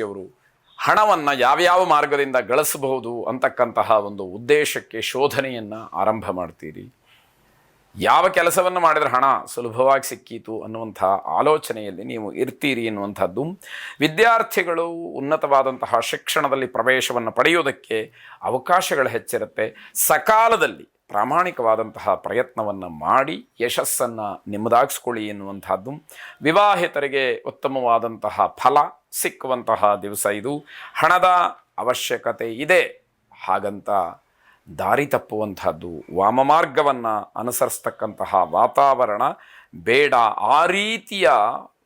ಅವರು ಹಣವನ್ನು ಯಾವ್ಯಾವ ಮಾರ್ಗದಿಂದ ಗಳಿಸಬಹುದು ಅಂತಕ್ಕಂತಹ ಒಂದು ಉದ್ದೇಶಕ್ಕೆ ಶೋಧನೆಯನ್ನು ಆರಂಭ ಮಾಡ್ತೀರಿ. ಯಾವ ಕೆಲಸವನ್ನು ಮಾಡಿದರೆ ಹಣ ಸುಲಭವಾಗಿ ಸಿಕ್ಕೀತು ಅನ್ನುವಂಥ ಆಲೋಚನೆಯಲ್ಲಿ ನೀವು ಇರ್ತೀರಿ ಎನ್ನುವಂಥದ್ದು. ವಿದ್ಯಾರ್ಥಿಗಳು ಉನ್ನತವಾದಂತಹ ಶಿಕ್ಷಣದಲ್ಲಿ ಪ್ರವೇಶವನ್ನು ಪಡೆಯುವುದಕ್ಕೆ ಅವಕಾಶಗಳು ಹೆಚ್ಚಿರುತ್ತೆ. ಸಕಾಲದಲ್ಲಿ ಪ್ರಾಮಾಣಿಕವಾದಂತಹ ಪ್ರಯತ್ನವನ್ನು ಮಾಡಿ ಯಶಸ್ಸನ್ನು ನಿಮ್ಮದಾಗಿಸ್ಕೊಳ್ಳಿ ಎನ್ನುವಂಥದ್ದು. ವಿವಾಹಿತರಿಗೆ ಉತ್ತಮವಾದಂತಹ ಫಲ ಸಿಕ್ಕುವಂತಹ ದಿವಸ ಇದು. ಹಣದ ಅವಶ್ಯಕತೆ ಇದೆ, ಹಾಗಂತ ದಾರಿ ತಪ್ಪುವಂಥದ್ದು, ವಾಮಮಾರ್ಗವನ್ನು ಅನುಸರಿಸ್ತಕ್ಕಂತಹ ವಾತಾವರಣ ಬೇಡ. ಆ ರೀತಿಯ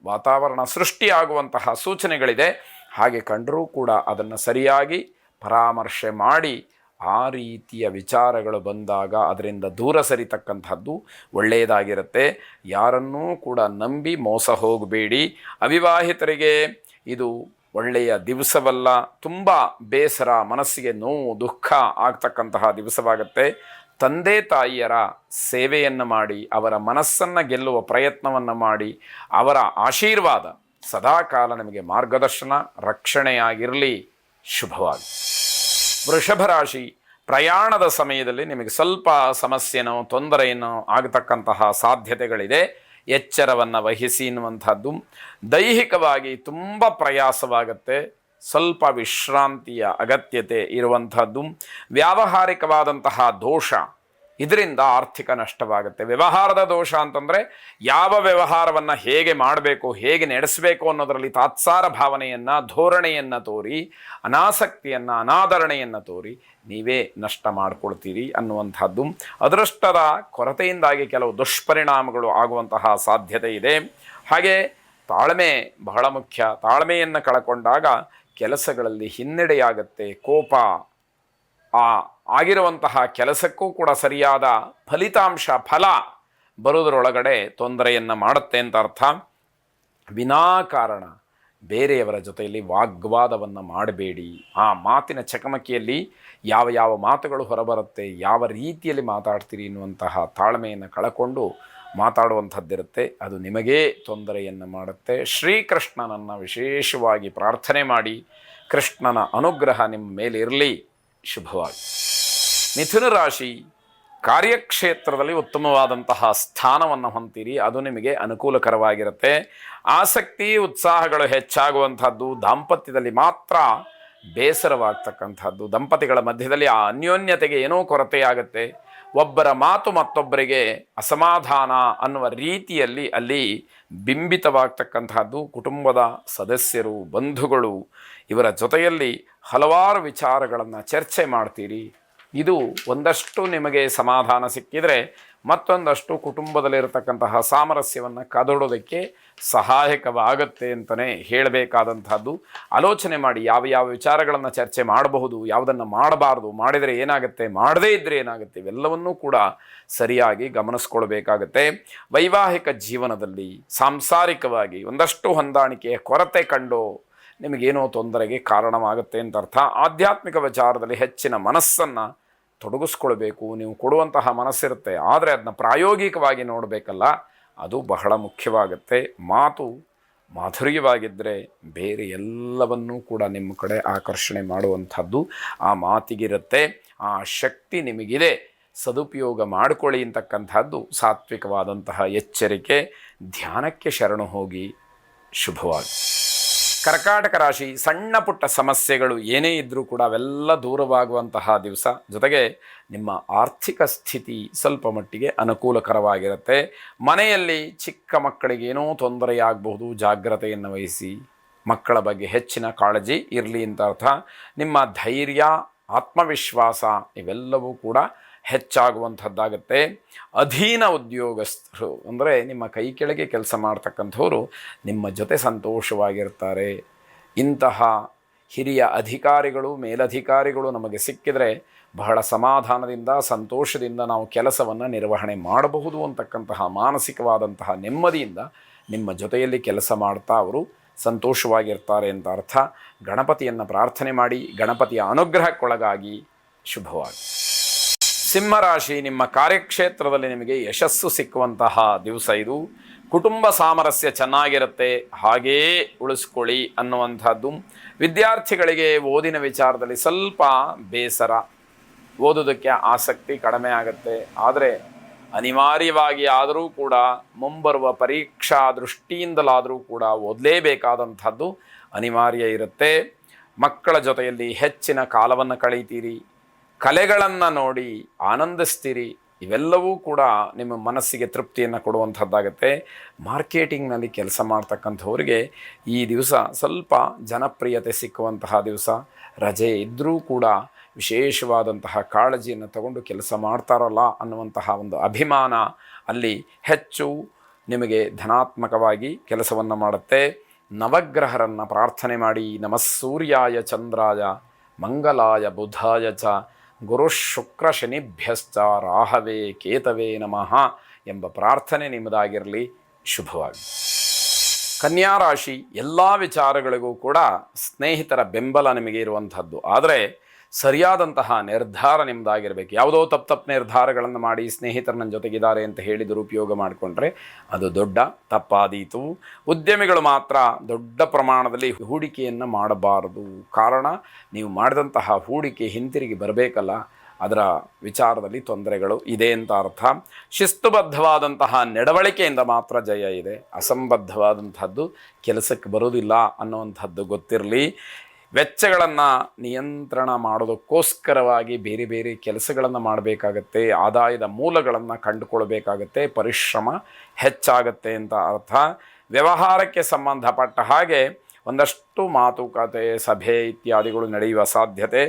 ವಾತಾವರಣ ಸೃಷ್ಟಿಯಾಗುವಂತಹ ಸೂಚನೆಗಳಿದೆ. ಹಾಗೆ ಕಂಡರೂ ಕೂಡ ಅದನ್ನು ಸರಿಯಾಗಿ ಪರಾಮರ್ಶೆ ಮಾಡಿ ಆ ರೀತಿಯ ವಿಚಾರಗಳು ಬಂದಾಗ ಅದರಿಂದ ದೂರ ಸರಿತಕ್ಕಂಥದ್ದು ಒಳ್ಳೆಯದಾಗಿರುತ್ತೆ. ಯಾರನ್ನೂ ಕೂಡ ನಂಬಿ ಮೋಸ ಹೋಗಬೇಡಿ. ಅವಿವಾಹಿತರಿಗೆ ಇದು ಒಳ್ಳೆಯ ದಿವಸವಲ್ಲ, ತುಂಬ ಬೇಸರ, ಮನಸ್ಸಿಗೆ ನೋವು, ದುಃಖ ಆಗ್ತಕ್ಕಂತಹ ದಿವಸವಾಗುತ್ತೆ. ತಂದೆ ತಾಯಿಯರ ಸೇವೆಯನ್ನು ಮಾಡಿ ಅವರ ಮನಸ್ಸನ್ನು ಗೆಲ್ಲುವ ಪ್ರಯತ್ನವನ್ನು ಮಾಡಿ ಅವರ ಆಶೀರ್ವಾದ ಸದಾಕಾಲ ನಿಮಗೆ ಮಾರ್ಗದರ್ಶನ ರಕ್ಷಣೆಯಾಗಿರಲಿ. ಶುಭವಾಗಿ. ವೃಷಭ ರಾಶಿ, ಪ್ರಯಾಣದ ಸಮಯದಲ್ಲಿ ನಿಮಗೆ ಸ್ವಲ್ಪ ಸಮಸ್ಯೆನೋ ತೊಂದರೆಯೋ ಆಗತಕ್ಕಂತಹ ಸಾಧ್ಯತೆಗಳಿದೆ. ಎಚ್ಚರವನ್ನು ವಹಿಸಿ ಎನ್ನುವಂಥದ್ದು. ದೈಹಿಕವಾಗಿ ತುಂಬ ಪ್ರಯಾಸವಾಗುತ್ತೆ, ಸ್ವಲ್ಪ ವಿಶ್ರಾಂತಿಯ ಅಗತ್ಯತೆ ಇರುವಂಥದ್ದು. ವ್ಯಾವಹಾರಿಕವಾದಂತಹ ದೋಷ, ಇದರಿಂದ ಆರ್ಥಿಕ ನಷ್ಟವಾಗುತ್ತೆ. ವ್ಯವಹಾರದ ದೋಷ ಅಂತಂದರೆ ಯಾವ ವ್ಯವಹಾರವನ್ನು ಹೇಗೆ ಮಾಡಬೇಕು, ಹೇಗೆ ನಡೆಸಬೇಕು ಅನ್ನೋದರಲ್ಲಿ ತಾತ್ಸಾರ ಭಾವನೆಯನ್ನು, ಧೋರಣೆಯನ್ನು ತೋರಿ, ಅನಾಸಕ್ತಿಯನ್ನು, ಅನಾದರಣೆಯನ್ನು ತೋರಿ ನೀವೇ ನಷ್ಟ ಮಾಡಿಕೊಳ್ತೀರಿ ಅನ್ನುವಂಥದ್ದು. ಅದೃಷ್ಟದ ಕೊರತೆಯಿಂದಾಗಿ ಕೆಲವು ದುಷ್ಪರಿಣಾಮಗಳು ಆಗುವಂತಹ ಸಾಧ್ಯತೆ ಇದೆ. ಹಾಗೆ ತಾಳ್ಮೆ ಬಹಳ ಮುಖ್ಯ. ತಾಳ್ಮೆಯನ್ನು ಕಳಕೊಂಡಾಗ ಕೆಲಸಗಳಲ್ಲಿ ಹಿನ್ನಡೆಯಾಗತ್ತೆ. ಕೋಪ ಆಗಿರುವಂತಹ ಕೆಲಸಕ್ಕೂ ಕೂಡ ಸರಿಯಾದ ಫಲ ಬರುವುದರೊಳಗಡೆ ತೊಂದರೆಯನ್ನು ಮಾಡುತ್ತೆ ಅಂತ ಅರ್ಥ. ವಿನಾಕಾರಣ ಬೇರೆಯವರ ಜೊತೆಯಲ್ಲಿ ವಾಗ್ವಾದವನ್ನು ಮಾಡಬೇಡಿ. ಆ ಮಾತಿನ ಚಕಮಕಿಯಲ್ಲಿ ಯಾವ ಮಾತುಗಳು ಹೊರಬರುತ್ತೆ, ಯಾವ ರೀತಿಯಲ್ಲಿ ಮಾತಾಡ್ತೀರಿ ಎನ್ನುವಂತಹ ತಾಳ್ಮೆಯನ್ನು ಕಳಕೊಂಡು ಮಾತಾಡುವಂಥದ್ದಿರುತ್ತೆ. ಅದು ನಿಮಗೇ ತೊಂದರೆಯನ್ನು ಮಾಡುತ್ತೆ. ಶ್ರೀಕೃಷ್ಣನನ್ನು ವಿಶೇಷವಾಗಿ ಪ್ರಾರ್ಥನೆ ಮಾಡಿ, ಕೃಷ್ಣನ ಅನುಗ್ರಹ ನಿಮ್ಮ ಮೇಲೆ ಇರಲಿ. ಶುಭವಾಗಿ. ಮಿಥುನ ರಾಶಿ, ಕಾರ್ಯಕ್ಷೇತ್ರದಲ್ಲಿ ಉತ್ತಮವಾದಂತಹ ಸ್ಥಾನವನ್ನು ಹೊಂತೀರಿ. ಅದು ನಿಮಗೆ ಅನುಕೂಲಕರವಾಗಿರುತ್ತೆ. ಆಸಕ್ತಿ ಉತ್ಸಾಹಗಳು ಹೆಚ್ಚಾಗುವಂಥದ್ದು. ದಾಂಪತ್ಯದಲ್ಲಿ ಮಾತ್ರ ಬೇಸರವಾಗ್ತಕ್ಕಂಥದ್ದು. ದಂಪತಿಗಳ ಮಧ್ಯದಲ್ಲಿ ಆ ಅನ್ಯೋನ್ಯತೆಗೆ ಏನೋ ಕೊರತೆಯಾಗುತ್ತೆ. ಒಬ್ಬರ ಮಾತು ಮತ್ತೊಬ್ಬರಿಗೆ ಅಸಮಾಧಾನ ಅನ್ನುವ ರೀತಿಯಲ್ಲಿ ಅಲ್ಲಿ ಬಿಂಬಿತವಾಗ್ತಕ್ಕಂಥದ್ದು. ಕುಟುಂಬದ ಸದಸ್ಯರು, ಬಂಧುಗಳು ಇವರ ಜೊತೆಯಲ್ಲಿ ಹಲವಾರು ವಿಚಾರಗಳನ್ನು ಚರ್ಚೆ ಮಾಡ್ತೀರಿ. ಇದು ಒಂದಷ್ಟು ನಿಮಗೆ ಸಮಾಧಾನ ಸಿಕ್ಕಿದರೆ ಮತ್ತೊಂದಷ್ಟು ಕುಟುಂಬದಲ್ಲಿರತಕ್ಕಂತಹ ಸಾಮರಸ್ಯವನ್ನು ಕದಡೋದಕ್ಕೆ ಸಹಾಯಕವಾಗುತ್ತೆ ಅಂತಲೇ ಹೇಳಬೇಕಾದಂಥದ್ದು. ಆಲೋಚನೆ ಮಾಡಿ ಯಾವ ವಿಚಾರಗಳನ್ನು ಚರ್ಚೆ ಮಾಡಬಹುದು, ಯಾವುದನ್ನು ಮಾಡಬಾರ್ದು, ಮಾಡಿದರೆ ಏನಾಗುತ್ತೆ, ಮಾಡದೇ ಇದ್ದರೆ ಏನಾಗುತ್ತೆ, ಇವೆಲ್ಲವನ್ನೂ ಕೂಡ ಸರಿಯಾಗಿ ಗಮನಿಸ್ಕೊಳ್ಬೇಕಾಗತ್ತೆ. ವೈವಾಹಿಕ ಜೀವನದಲ್ಲಿ ಸಾಂಸಾರಿಕವಾಗಿ ಒಂದಷ್ಟು ಹೊಂದಾಣಿಕೆಯ ಕೊರತೆ ಕಂಡು ನಿಮಗೇನೋ ತೊಂದರೆಗೆ ಕಾರಣವಾಗುತ್ತೆ ಅಂತ ಅರ್ಥ. ಆಧ್ಯಾತ್ಮಿಕ ವಿಚಾರದಲ್ಲಿ ಹೆಚ್ಚಿನ ಮನಸ್ಸನ್ನು ತೊಡಗಿಸ್ಕೊಳ್ಬೇಕು. ನೀವು ಕೊಡುವಂತಹ ಮನಸ್ಸಿರುತ್ತೆ, ಆದರೆ ಅದನ್ನ ಪ್ರಾಯೋಗಿಕವಾಗಿ ನೋಡಬೇಕಲ್ಲ, ಅದು ಬಹಳ ಮುಖ್ಯವಾಗುತ್ತೆ. ಮಾತು ಮಾಧುರ್ಯವಾಗಿದ್ದರೆ ಬೇರೆ ಎಲ್ಲವನ್ನೂ ಕೂಡ ನಿಮ್ಮ ಕಡೆ ಆಕರ್ಷಣೆ ಮಾಡುವಂಥದ್ದು ಆ ಮಾತಿಗಿರುತ್ತೆ. ಆ ಶಕ್ತಿ ನಿಮಗಿದೆ, ಸದುಪಯೋಗ ಮಾಡಿಕೊಳ್ಳಿ ಅಂತಕ್ಕಂಥದ್ದು ಸಾತ್ವಿಕವಾದಂತಹ ಎಚ್ಚರಿಕೆ. ಧ್ಯಾನಕ್ಕೆ ಶರಣು ಹೋಗಿ. ಶುಭವಾಗಿ. ಕರ್ಕಾಟಕ ರಾಶಿ, ಸಣ್ಣ ಪುಟ್ಟ ಸಮಸ್ಯೆಗಳು ಏನೇ ಇದ್ದರೂ ಕೂಡ ಅವೆಲ್ಲ ದೂರವಾಗುವಂತಹ ದಿವಸ. ಜೊತೆಗೆ ನಿಮ್ಮ ಆರ್ಥಿಕ ಸ್ಥಿತಿ ಸ್ವಲ್ಪ ಮಟ್ಟಿಗೆ ಅನುಕೂಲಕರವಾಗಿರುತ್ತೆ. ಮನೆಯಲ್ಲಿ ಚಿಕ್ಕ ಮಕ್ಕಳಿಗೆ ಏನೋ ತೊಂದರೆಯಾಗಬಹುದು, ಜಾಗ್ರತೆಯನ್ನು ವಹಿಸಿ. ಮಕ್ಕಳ ಬಗ್ಗೆ ಹೆಚ್ಚಿನ ಕಾಳಜಿ ಇರಲಿ ಅಂತ ಅರ್ಥ. ನಿಮ್ಮ ಧೈರ್ಯ, ಆತ್ಮವಿಶ್ವಾಸ ಇವೆಲ್ಲವೂ ಕೂಡ ಹೆಚ್ಚಾಗುವಂಥದ್ದಾಗುತ್ತೆ. ಅಧೀನ ಉದ್ಯೋಗಸ್ಥರು ಅಂದರೆ ನಿಮ್ಮ ಕೈ ಕೆಳಗೆ ಕೆಲಸ ಮಾಡ್ತಕ್ಕಂಥವ್ರು ನಿಮ್ಮ ಜೊತೆ ಸಂತೋಷವಾಗಿರ್ತಾರೆ. ಇಂತಹ ಹಿರಿಯ ಅಧಿಕಾರಿಗಳು, ಮೇಲಧಿಕಾರಿಗಳು ನಮಗೆ ಸಿಕ್ಕಿದರೆ ಬಹಳ ಸಮಾಧಾನದಿಂದ, ಸಂತೋಷದಿಂದ ನಾವು ಕೆಲಸವನ್ನು ನಿರ್ವಹಣೆ ಮಾಡಬಹುದು ಅಂತಕ್ಕಂತಹ ಮಾನಸಿಕವಾದಂತಹ ನೆಮ್ಮದಿಯಿಂದ ನಿಮ್ಮ ಜೊತೆಯಲ್ಲಿ ಕೆಲಸ ಮಾಡ್ತಾ ಅವರು ಸಂತೋಷವಾಗಿರ್ತಾರೆ ಅಂತ ಅರ್ಥ. ಗಣಪತಿಯನ್ನು ಪ್ರಾರ್ಥನೆ ಮಾಡಿ, ಗಣಪತಿಯ ಅನುಗ್ರಹಕ್ಕೊಳಗಾಗಿ. ಶುಭವಾಗಿ. ಸಿಂಹರಾಶಿ, ನಿಮ್ಮ ಕಾರ್ಯಕ್ಷೇತ್ರದಲ್ಲಿ ನಿಮಗೆ ಯಶಸ್ಸು ಸಿಕ್ಕುವಂತಹ ದಿವಸ ಇದು. ಕುಟುಂಬ ಸಾಮರಸ್ಯ ಚೆನ್ನಾಗಿರುತ್ತೆ, ಹಾಗೆಯೇ ಉಳಿಸ್ಕೊಳ್ಳಿ ಅನ್ನುವಂಥದ್ದು. ವಿದ್ಯಾರ್ಥಿಗಳಿಗೆ ಓದಿನ ವಿಚಾರದಲ್ಲಿ ಸ್ವಲ್ಪ ಬೇಸರ, ಓದೋದಕ್ಕೆ ಆಸಕ್ತಿ ಕಡಿಮೆ ಆಗುತ್ತೆ. ಆದರೆ ಅನಿವಾರ್ಯವಾಗಿ ಆದರೂ ಕೂಡ ಮುಂಬರುವ ಪರೀಕ್ಷಾ ದೃಷ್ಟಿಯಿಂದಲಾದರೂ ಕೂಡ ಓದಲೇಬೇಕಾದಂಥದ್ದು ಅನಿವಾರ್ಯ ಇರುತ್ತೆ. ಮಕ್ಕಳ ಜೊತೆಯಲ್ಲಿ ಹೆಚ್ಚಿನ ಕಾಲವನ್ನು ಕಳೀತೀರಿ, ಕಲೆಗಳನ್ನು ನೋಡಿ ಆನಂದಿಸ್ತೀರಿ. ಇವೆಲ್ಲವೂ ಕೂಡ ನಿಮ್ಮ ಮನಸ್ಸಿಗೆ ತೃಪ್ತಿಯನ್ನು ಕೊಡುವಂಥದ್ದಾಗುತ್ತೆ. ಮಾರ್ಕೆಟಿಂಗ್ನಲ್ಲಿ ಕೆಲಸ ಮಾಡ್ತಕ್ಕಂಥವ್ರಿಗೆ ಈ ದಿವಸ ಸ್ವಲ್ಪ ಜನಪ್ರಿಯತೆ ಸಿಕ್ಕುವಂತಹ ದಿವಸ. ರಜೆ ಇದ್ದರೂ ಕೂಡ ವಿಶೇಷವಾದಂತಹ ಕಾಳಜಿಯನ್ನು ತಗೊಂಡು ಕೆಲಸ ಮಾಡ್ತಾರಲ್ಲ ಅನ್ನುವಂತಹ ಒಂದು ಅಭಿಮಾನ ಅಲ್ಲಿ ಹೆಚ್ಚು ನಿಮಗೆ ಧನಾತ್ಮಕವಾಗಿ ಕೆಲಸವನ್ನು ಮಾಡುತ್ತೆ. ನವಗ್ರಹರನ್ನು ಪ್ರಾರ್ಥನೆ ಮಾಡಿ, ನಮಸ್ಸೂರ್ಯಾಯ ಚಂದ್ರಾಯ ಮಂಗಲಾಯ ಬುಧಾಯ ಚ ಗುರು ಶುಕ್ರ ಶನಿಭ್ಯಶ್ಚ ರಾಹವೇ ಕೇತವೇ ನಮಃ ಎಂಬ ಪ್ರಾರ್ಥನೆ ನಿಮ್ಮದಾಗಿರಲಿ. ಶುಭವಾಗಿ. ಕನ್ಯಾ ರಾಶಿ, ಎಲ್ಲ ವಿಚಾರಗಳಿಗೂ ಕೂಡ ಸ್ನೇಹಿತರ ಬೆಂಬಲ ನಿಮಗೆ ಇರುವಂಥದ್ದು. ಆದರೆ ಸರಿಯಾದಂತಹ ನಿರ್ಧಾರ ನಿಮ್ಮದಾಗಿರಬೇಕು. ಯಾವುದೋ ತಪ್ಪು ನಿರ್ಧಾರಗಳನ್ನು ಮಾಡಿ ಸ್ನೇಹಿತರು ನನ್ನ ಜೊತೆಗಿದ್ದಾರೆ ಅಂತ ಹೇಳಿ ದುರುಪಯೋಗ ಮಾಡಿಕೊಂಡ್ರೆ ಅದು ದೊಡ್ಡ ತಪ್ಪಾದೀತು. ಉದ್ಯಮಿಗಳು ಮಾತ್ರ ದೊಡ್ಡ ಪ್ರಮಾಣದಲ್ಲಿ ಹೂಡಿಕೆಯನ್ನು ಮಾಡಬಾರದು. ಕಾರಣ, ನೀವು ಮಾಡಿದಂತಹ ಹೂಡಿಕೆ ಹಿಂತಿರುಗಿ ಬರಬೇಕಲ್ಲ, ಅದರ ವಿಚಾರದಲ್ಲಿ ತೊಂದರೆಗಳು ಇದೆ ಅಂತ ಅರ್ಥ. ಶಿಸ್ತುಬದ್ಧವಾದಂತಹ ನಡವಳಿಕೆಯಿಂದ ಮಾತ್ರ ಜಯ ಇದೆ. ಅಸಂಬದ್ಧವಾದಂಥದ್ದು ಕೆಲಸಕ್ಕೆ ಬರೋದಿಲ್ಲ ಅನ್ನುವಂಥದ್ದು ಗೊತ್ತಿರಲಿ. ವೆಚ್ಚಗಳನ್ನು ನಿಯಂತ್ರಣ ಮಾಡೋದಕ್ಕೋಸ್ಕರವಾಗಿ ಬೇರೆ ಬೇರೆ ಕೆಲಸಗಳನ್ನು ಮಾಡಬೇಕಾಗತ್ತೆ. ಆದಾಯದ ಮೂಲಗಳನ್ನು ಕಂಡುಕೊಳ್ಬೇಕಾಗತ್ತೆ. ಪರಿಶ್ರಮ ಹೆಚ್ಚಾಗತ್ತೆ ಅಂತ ಅರ್ಥ. ವ್ಯವಹಾರಕ್ಕೆ ಸಂಬಂಧಪಟ್ಟ ಹಾಗೆ ಒಂದಷ್ಟು ಮಾತುಕತೆ, ಸಭೆ ಇತ್ಯಾದಿಗಳು ನಡೆಯುವ ಸಾಧ್ಯತೆ.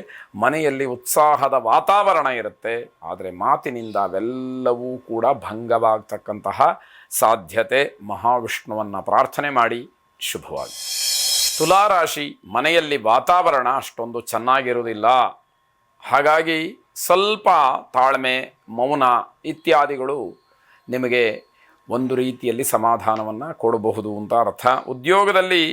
ಮನೆಯಲ್ಲಿ ಉತ್ಸಾಹದ ವಾತಾವರಣ ಇರುತ್ತೆ. ಆದರೆ ಮಾತಿನಿಂದ ಅವೆಲ್ಲವೂ ಕೂಡ ಭಂಗವಾಗ್ತಕ್ಕಂತಹ ಸಾಧ್ಯತೆ. ಮಹಾವಿಷ್ಣುವನ್ನು ಪ್ರಾರ್ಥನೆ ಮಾಡಿ. ಶುಭವಾಗಿ. ತುಲಾರಾಶಿ, ಮನೆಯಲ್ಲಿ ವಾತಾವರಣ ಅಷ್ಟೊಂದು ಚೆನ್ನಾಗಿರುವುದಿಲ್ಲ. ಹಾಗಾಗಿ ಸ್ವಲ್ಪ ತಾಳ್ಮೆ, ಮೌನ ಇತ್ಯಾದಿಗಳು ನಿಮಗೆ ಒಂದು ರೀತಿಯಲ್ಲಿ ಸಮಾಧಾನವನ್ನು ಕೊಡಬಹುದು ಅಂತ ಅರ್ಥ. ಉದ್ಯೋಗದಲ್ಲಿ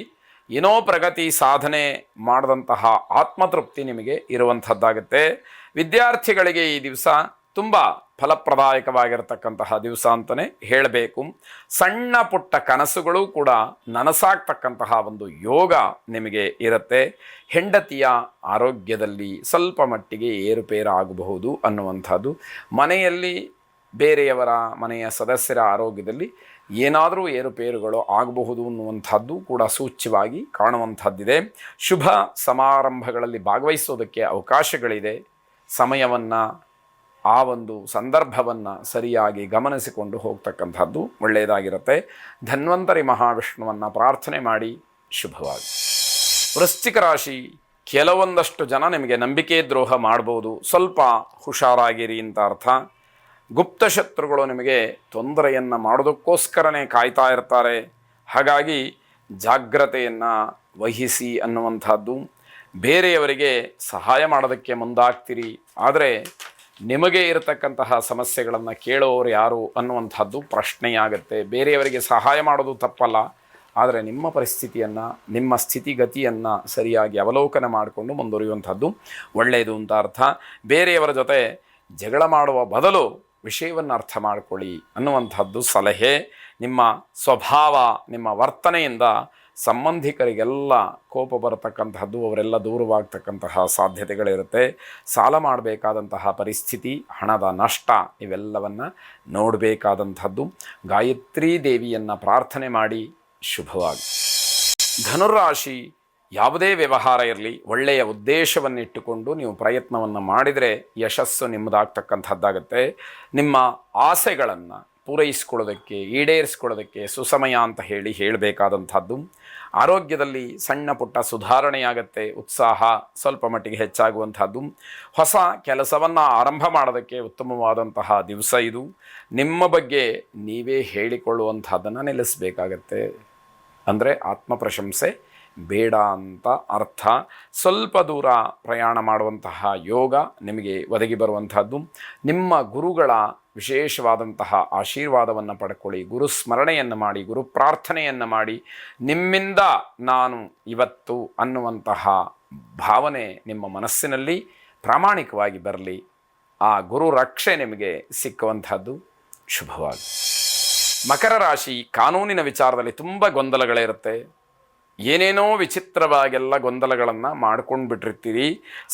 ಏನೋ ಪ್ರಗತಿ ಸಾಧನೆ ಮಾಡಿದಂತಹ ಆತ್ಮತೃಪ್ತಿ ನಿಮಗೆ ಇರುವಂಥದ್ದಾಗುತ್ತೆ. ವಿದ್ಯಾರ್ಥಿಗಳಿಗೆ ಈ ದಿವಸ ತುಂಬ ಫಲಪ್ರದಾಯಕವಾಗಿರತಕ್ಕಂತಹ ದಿವಸ ಅಂತಲೇ ಹೇಳಬೇಕು. ಸಣ್ಣ ಪುಟ್ಟ ಕನಸುಗಳು ಕೂಡ ನನಸಾಗ್ತಕ್ಕಂತಹ ಒಂದು ಯೋಗ ನಿಮಗೆ ಇರುತ್ತೆ. ಹೆಂಡತಿಯ ಆರೋಗ್ಯದಲ್ಲಿ ಸ್ವಲ್ಪ ಮಟ್ಟಿಗೆ ಏರುಪೇರು ಆಗಬಹುದು ಅನ್ನುವಂಥದ್ದು. ಮನೆಯಲ್ಲಿ ಬೇರೆಯವರ ಮನೆಯ ಸದಸ್ಯರ ಆರೋಗ್ಯದಲ್ಲಿ ಏನಾದರೂ ಏರುಪೇರುಗಳು ಆಗಬಹುದು ಅನ್ನುವಂಥದ್ದು ಕೂಡ ಸೂಚ್ಯವಾಗಿ ಕಾಣುವಂಥದ್ದಿದೆ. ಶುಭ ಸಮಾರಂಭಗಳಲ್ಲಿ ಭಾಗವಹಿಸೋದಕ್ಕೆ ಅವಕಾಶಗಳಿದೆ. ಸಮಯವನ್ನು, ಆ ಒಂದು ಸಂದರ್ಭವನ್ನು ಸರಿಯಾಗಿ ಗಮನಿಸಿಕೊಂಡು ಹೋಗ್ತಕ್ಕಂಥದ್ದು ಒಳ್ಳೆಯದಾಗಿರುತ್ತೆ. ಧನ್ವಂತರಿ ಮಹಾವಿಷ್ಣುವನ್ನು ಪ್ರಾರ್ಥನೆ ಮಾಡಿ. ಶುಭವಾಗಿ. ವೃಶ್ಚಿಕ ರಾಶಿ, ಕೆಲವೊಂದಷ್ಟು ಜನ ನಿಮಗೆ ನಂಬಿಕೆ ದ್ರೋಹ ಮಾಡ್ಬೋದು. ಸ್ವಲ್ಪ ಹುಷಾರಾಗಿರಿ ಅಂತ ಅರ್ಥ. ಗುಪ್ತ ಶತ್ರುಗಳು ನಿಮಗೆ ತೊಂದರೆಯನ್ನು ಮಾಡೋದಕ್ಕೋಸ್ಕರನೇ ಕಾಯ್ತಾ ಇರ್ತಾರೆ. ಹಾಗಾಗಿ ಜಾಗ್ರತೆಯನ್ನು ವಹಿಸಿ ಅನ್ನುವಂಥದ್ದು. ಬೇರೆಯವರಿಗೆ ಸಹಾಯ ಮಾಡೋದಕ್ಕೆ ಮುಂದಾಗ್ತೀರಿ. ಆದರೆ ನಿಮಗೆ ಇರತಕ್ಕಂತಹ ಸಮಸ್ಯೆಗಳನ್ನು ಕೇಳೋರು ಯಾರು ಅನ್ನುವಂಥದ್ದು ಪ್ರಶ್ನೆಯಾಗುತ್ತೆ. ಬೇರೆಯವರಿಗೆ ಸಹಾಯ ಮಾಡೋದು ತಪ್ಪಲ್ಲ, ಆದರೆ ನಿಮ್ಮ ಪರಿಸ್ಥಿತಿಯನ್ನು, ನಿಮ್ಮ ಸ್ಥಿತಿಗತಿಯನ್ನು ಸರಿಯಾಗಿ ಅವಲೋಕನ ಮಾಡಿಕೊಂಡು ಮುಂದುವರಿಯುವಂಥದ್ದು ಒಳ್ಳೆಯದು ಅಂತ ಅರ್ಥ. ಬೇರೆಯವರ ಜೊತೆ ಜಗಳ ಮಾಡುವ ಬದಲು ವಿಷಯವನ್ನು ಅರ್ಥ ಮಾಡಿಕೊಳ್ಳಿ ಅನ್ನುವಂಥದ್ದು ಸಲಹೆ. ನಿಮ್ಮ ಸ್ವಭಾವ, ನಿಮ್ಮ ವರ್ತನೆಯಿಂದ ಸಂಬಂಧಿಕರಿಗೆಲ್ಲ ಕೋಪ ಬರತಕ್ಕಂತಹದ್ದು, ಅವರೆಲ್ಲ ದೂರವಾಗ್ತಕ್ಕಂತಹ ಸಾಧ್ಯತೆಗಳಿರುತ್ತೆ. ಸಾಲ ಮಾಡಬೇಕಾದಂತಹ ಪರಿಸ್ಥಿತಿ, ಹಣದ ನಷ್ಟ, ಇವೆಲ್ಲವನ್ನು ನೋಡಬೇಕಾದಂಥದ್ದು. ಗಾಯತ್ರಿ ದೇವಿಯನ್ನು ಪ್ರಾರ್ಥನೆ ಮಾಡಿ. ಶುಭವಾಗಿ. ಧನುರಾಶಿ, ಯಾವುದೇ ವ್ಯವಹಾರ ಇರಲಿ, ಒಳ್ಳೆಯ ಉದ್ದೇಶವನ್ನಿಟ್ಟುಕೊಂಡು ನೀವು ಪ್ರಯತ್ನವನ್ನು ಮಾಡಿದರೆ ಯಶಸ್ಸು ನಿಮ್ಮದಾಗ್ತಕ್ಕಂಥದ್ದಾಗತ್ತೆ. ನಿಮ್ಮ ಆಸೆಗಳನ್ನು ಪೂರೈಸ್ಕೊಳ್ಳೋದಕ್ಕೆ, ಈಡೇರಿಸ್ಕೊಳ್ಳೋದಕ್ಕೆ ಸುಸಮಯ ಅಂತ ಹೇಳಬೇಕಾದಂಥದ್ದು. ಆರೋಗ್ಯದಲ್ಲಿ ಸಣ್ಣ ಪುಟ್ಟ ಸುಧಾರಣೆಯಾಗತ್ತೆ. ಉತ್ಸಾಹ ಸ್ವಲ್ಪ ಮಟ್ಟಿಗೆ ಹೆಚ್ಚಾಗುವಂಥದ್ದು. ಹೊಸ ಕೆಲಸವನ್ನು ಆರಂಭ ಮಾಡೋದಕ್ಕೆ ಉತ್ತಮವಾದಂತಹ ದಿವಸ ಇದು. ನಿಮ್ಮ ಬಗ್ಗೆ ನೀವೇ ಹೇಳಿಕೊಳ್ಳುವಂಥದ್ದನ್ನು ನಿಲ್ಲಿಸಬೇಕಾಗತ್ತೆ. ಅಂದರೆ ಆತ್ಮಪ್ರಶಂಸೆ ಬೇಡ ಅಂತ ಅರ್ಥ. ಸ್ವಲ್ಪ ದೂರ ಪ್ರಯಾಣ ಮಾಡುವಂತಹ ಯೋಗ ನಿಮಗೆ ಒದಗಿ ಬರುವಂಥದ್ದು. ನಿಮ್ಮ ಗುರುಗಳ ವಿಶೇಷವಾದಂತಹ ಆಶೀರ್ವಾದವನ್ನು ಪಡ್ಕೊಳ್ಳಿ. ಗುರು ಸ್ಮರಣೆಯನ್ನು ಮಾಡಿ, ಗುರು ಪ್ರಾರ್ಥನೆಯನ್ನು ಮಾಡಿ. ನಿಮ್ಮಿಂದ ನಾನು ಇವತ್ತು ಅನ್ನುವಂತಹ ಭಾವನೆ ನಿಮ್ಮ ಮನಸ್ಸಿನಲ್ಲಿ ಪ್ರಾಮಾಣಿಕವಾಗಿ ಬರಲಿ. ಆ ಗುರು ರಕ್ಷೆ ನಿಮಗೆ ಸಿಕ್ಕುವಂಥದ್ದು. ಶುಭವಾಗಿ. ಮಕರ ರಾಶಿ ಕಾನೂನಿನ ವಿಚಾರದಲ್ಲಿ ತುಂಬ ಗೊಂದಲಗಳಿರುತ್ತೆ. ಏನೇನೋ ವಿಚಿತ್ರವಾಗೆಲ್ಲ ಗೊಂದಲಗಳನ್ನು ಮಾಡ್ಕೊಂಡು ಬಿಟ್ಟಿರ್ತೀರಿ.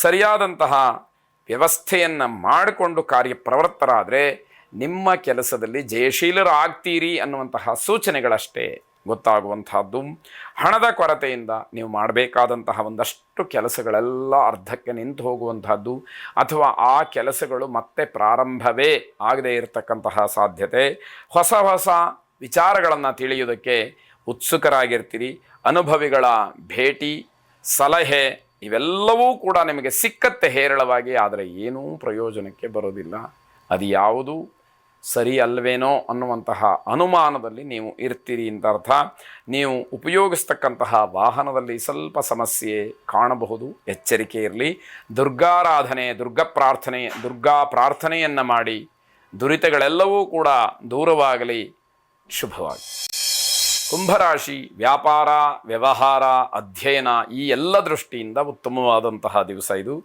ಸರಿಯಾದಂತಹ ವ್ಯವಸ್ಥೆಯನ್ನು ಮಾಡಿಕೊಂಡು ಕಾರ್ಯಪ್ರವೃತ್ತರಾದರೆ ನಿಮ್ಮ ಕೆಲಸದಲ್ಲಿ ಜಯಶೀಲರಾಗ್ತೀರಿ ಅನ್ನುವಂತಹ ಸೂಚನೆಗಳಷ್ಟೇ ಗೊತ್ತಾಗುವಂತಹದ್ದು. ಹಣದ ಕೊರತೆಯಿಂದ ನೀವು ಮಾಡಬೇಕಾದಂತಹ ಒಂದಷ್ಟು ಕೆಲಸಗಳೆಲ್ಲ ಅರ್ಧಕ್ಕೆ ನಿಂತು ಹೋಗುವಂತಹದ್ದು, ಅಥವಾ ಆ ಕೆಲಸಗಳು ಮತ್ತೆ ಪ್ರಾರಂಭವೇ ಆಗದೇ ಇರತಕ್ಕಂತಹ ಸಾಧ್ಯತೆ. ಹೊಸ ಹೊಸ ವಿಚಾರಗಳನ್ನು ತಿಳಿಯುವುದಕ್ಕೆ ಉತ್ಸುಕರಾಗಿರ್ತೀರಿ. ಅನುಭವಿಗಳ ಭೇಟಿ, ಸಲಹೆ ಇವೆಲ್ಲವೂ ಕೂಡ ನಿಮಗೆ ಸಿಕ್ಕತ್ತೆ ಹೇರಳವಾಗಿ, ಆದರೆ ಏನೂ ಪ್ರಯೋಜನಕ್ಕೆ ಬರೋದಿಲ್ಲ. ಅದು ಯಾವುದು ಸರಿ ಅಲ್ವೇನೋ ಅನ್ನುವಂತಹ ಅನುಮಾನದಲ್ಲಿ ನೀವು ಇರ್ತೀರಿ ಅಂತ ಅರ್ಥ. ನೀವು ಉಪಯೋಗಿಸ್ತಕ್ಕಂತಹ ವಾಹನದಲ್ಲಿ ಸ್ವಲ್ಪ ಸಮಸ್ಯೆ ಕಾಣಬಹುದು, ಎಚ್ಚರಿಕೆ ಇರಲಿ. ದುರ್ಗಾರಾಧನೆ, ದುರ್ಗಾ ಪ್ರಾರ್ಥನೆಯನ್ನು ಮಾಡಿ ದುರಿತಗಳೆಲ್ಲವೂ ಕೂಡ ದೂರವಾಗಲಿ, ಶುಭವಾಗಿ. ಕುಂಭರಾಶಿ ವ್ಯಾಪಾರ, ವ್ಯವಹಾರ, ಅಧ್ಯಯನ ಈ ಎಲ್ಲ ದೃಷ್ಟಿಯಿಂದ ಉತ್ತಮವಾದಂತಹ ದಿವಸ ಇದು.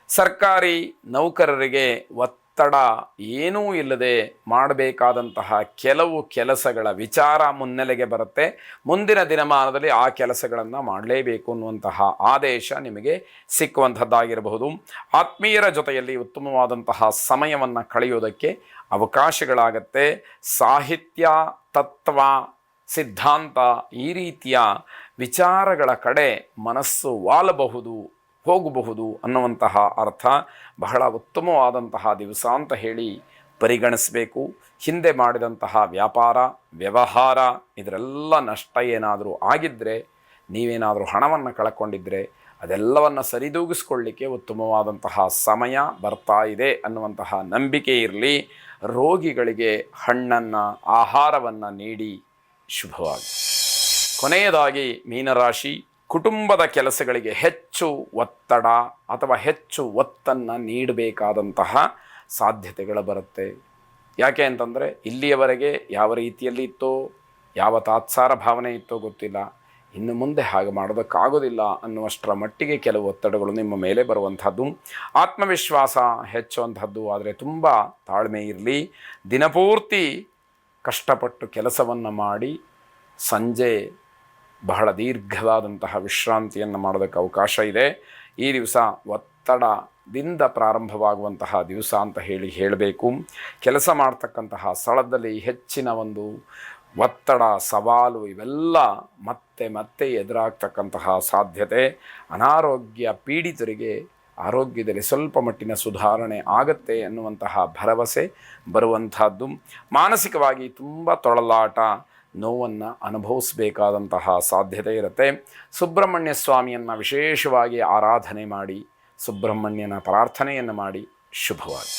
ಸರ್ಕಾರಿ ನೌಕರರಿಗೆ ಒತ್ತಡ ಏನೂ ಇಲ್ಲದೆ ಮಾಡಬೇಕಾದಂತಹ ಕೆಲವು ಕೆಲಸಗಳ ವಿಚಾರ ಮುನ್ನೆಲೆಗೆ ಬರುತ್ತೆ. ಮುಂದಿನ ದಿನಮಾನದಲ್ಲಿ ಆ ಕೆಲಸಗಳನ್ನು ಮಾಡಲೇಬೇಕು ಅನ್ನುವಂತಹ ಆದೇಶ ನಿಮಗೆ ಸಿಕ್ಕುವಂಥದ್ದಾಗಿರಬಹುದು. ಆತ್ಮೀಯರ ಜೊತೆಯಲ್ಲಿ ಉತ್ತಮವಾದಂತಹ ಸಮಯವನ್ನು ಕಳೆಯೋದಕ್ಕೆ ಅವಕಾಶಗಳಾಗತ್ತೆ. ಸಾಹಿತ್ಯ, ತತ್ವ, ಸಿದ್ಧಾಂತ ಈ ರೀತಿಯ ವಿಚಾರಗಳ ಕಡೆ ಮನಸ್ಸು ಹೋಗಬಹುದು ಅನ್ನುವಂತಹ ಅರ್ಥ. ಬಹಳ ಉತ್ತಮವಾದಂತಹ ದಿವಸ ಅಂತ ಹೇಳಿ ಪರಿಗಣಿಸಬೇಕು. ಹಿಂದೆ ಮಾಡಿದಂತಹ ವ್ಯಾಪಾರ, ವ್ಯವಹಾರ ಇದರೆಲ್ಲ ನಷ್ಟ ಏನಾದರೂ ಆಗಿದ್ದರೆ, ನೀವೇನಾದರೂ ಹಣವನ್ನು ಕಳ್ಕೊಂಡಿದ್ದರೆ ಅದೆಲ್ಲವನ್ನು ಸರಿದೂಗಿಸ್ಕೊಳ್ಳಿಕ್ಕೆ ಉತ್ತಮವಾದಂತಹ ಸಮಯ ಬರ್ತಾ ಇದೆ ಅನ್ನುವಂತಹ ನಂಬಿಕೆ ಇರಲಿ. ರೋಗಿಗಳಿಗೆ ಹಣ್ಣನ್ನು, ಆಹಾರವನ್ನು ನೀಡಿ, ಶುಭವಾಗಿ. ಕೊನೆಯದಾಗಿ ಮೀನರಾಶಿ ಕುಟುಂಬದ ಕೆಲಸಗಳಿಗೆ ಹೆಚ್ಚು ಒತ್ತಡ ಅಥವಾ ಹೆಚ್ಚು ಒತ್ತನ್ನು ನೀಡಬೇಕಾದಂತಹ ಸಾಧ್ಯತೆಗಳು ಬರುತ್ತೆ. ಯಾಕೆ ಅಂತಂದರೆ ಇಲ್ಲಿಯವರೆಗೆ ಯಾವ ರೀತಿಯಲ್ಲಿ ಇತ್ತೋ, ಯಾವ ತಾತ್ಸಾರ ಭಾವನೆ ಇತ್ತೋ ಗೊತ್ತಿಲ್ಲ, ಇನ್ನು ಮುಂದೆ ಹಾಗೆ ಮಾಡೋದಕ್ಕಾಗೋದಿಲ್ಲ ಅನ್ನುವಷ್ಟರ ಮಟ್ಟಿಗೆ ಕೆಲವು ಒತ್ತಡಗಳು ನಿಮ್ಮ ಮೇಲೆ ಬರುವಂಥದ್ದು. ಆತ್ಮವಿಶ್ವಾಸ ಹೆಚ್ಚುವಂಥದ್ದು, ಆದರೆ ತುಂಬ ತಾಳ್ಮೆ ಇರಲಿ. ದಿನಪೂರ್ತಿ ಕಷ್ಟಪಟ್ಟು ಕೆಲಸವನ್ನು ಮಾಡಿ ಸಂಜೆ ಬಹಳ ದೀರ್ಘವಾದಂತಹ ವಿಶ್ರಾಂತಿಯನ್ನು ಮಾಡೋದಕ್ಕೆ ಅವಕಾಶ ಇದೆ. ಈ ದಿವಸ ಒತ್ತಡದಿಂದ ಪ್ರಾರಂಭವಾಗುವಂತಹ ದಿವಸ ಅಂತ ಹೇಳಬೇಕು. ಕೆಲಸ ಮಾಡ್ತಕ್ಕಂತಹ ಸ್ಥಳದಲ್ಲಿ ಹೆಚ್ಚಿನ ಒಂದು ಒತ್ತಡ, ಸವಾಲು ಇವೆಲ್ಲ ಮತ್ತೆ ಎದುರಾಗ್ತಕ್ಕಂತಹ ಸಾಧ್ಯತೆ. ಅನಾರೋಗ್ಯ ಪೀಡಿತರಿಗೆ ಆರೋಗ್ಯದಲ್ಲಿ ಸ್ವಲ್ಪ ಮಟ್ಟಿನ ಸುಧಾರಣೆ ಆಗತ್ತೆ ಅನ್ನುವಂತಹ ಭರವಸೆ ಬರುವಂತಹದ್ದು. ಮಾನಸಿಕವಾಗಿ ತುಂಬ ತೊಳಲಾಟ, ನೋವನ್ನು ಅನುಭವಿಸಬೇಕಾದಂತಹ ಸಾಧ್ಯತೆ ಇರುತ್ತೆ. ಸುಬ್ರಹ್ಮಣ್ಯ ಸ್ವಾಮಿಯನ್ನು ವಿಶೇಷವಾಗಿ ಆರಾಧನೆ ಮಾಡಿ, ಸುಬ್ರಹ್ಮಣ್ಯನ ಪ್ರಾರ್ಥನೆಯನ್ನು ಮಾಡಿ, ಶುಭವಾಗಿ.